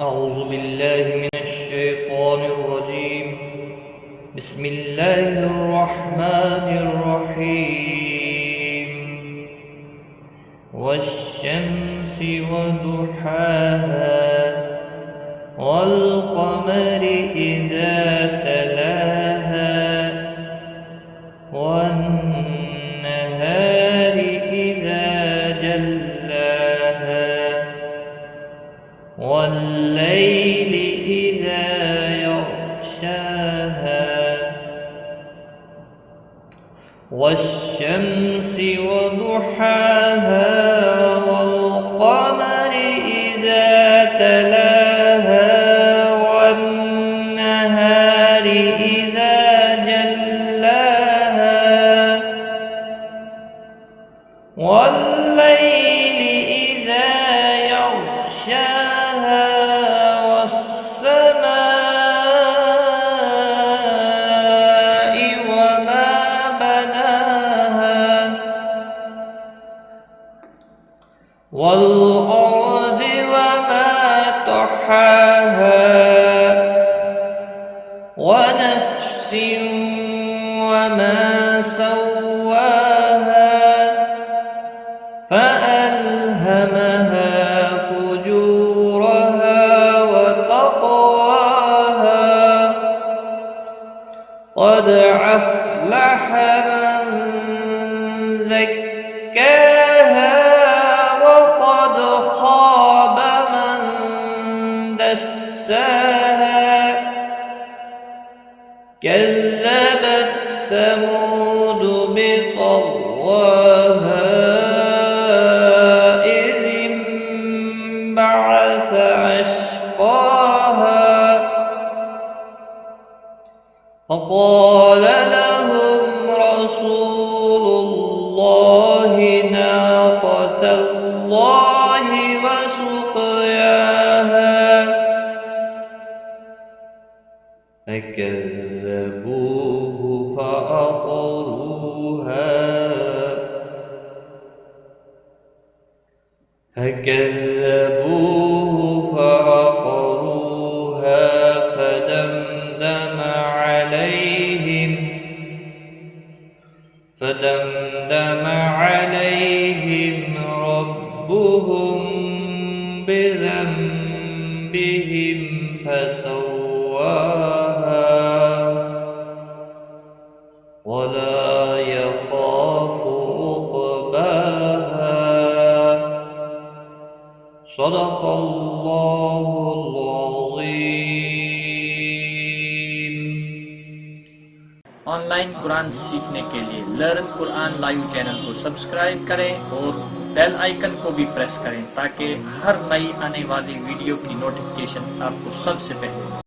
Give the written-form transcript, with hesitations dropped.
أعوذ بالله من الشيطان الرجيم. بسم الله الرحمن الرحيم. والشمس وضحاها والقمر إذا تلاها والنهار إذا جلاها والليل إذا يغشاها والشمس وضحاها والقمر إذا تلاها والنهار إذا جلاها والليل إذا يغشاها والسماء وما بناها والأرض وما طحاها ونفس وما سواها فألهمها فجورها وتقواها قد أفلح من زكاها وقد خاب من دساها كذبت ثمود بطغواها إذ انبعث أشقاها فقال لهم رسول الله ناقة الله وسقياها فكذبوه فعقروها فدمدم عليهم ربهم بذنبهم فسواها ولا يخاف عقباها. صدق الله العظيम. ऑनलाइन कुरान सीखने के लिए लर्न कुरान लाइव चैनल को सब्सक्राइब करें और बेल आइकन को भी प्रेस करें ताकि हर नई आने वाली वीडियो की नोटिफिकेशन आपको सबसे पहले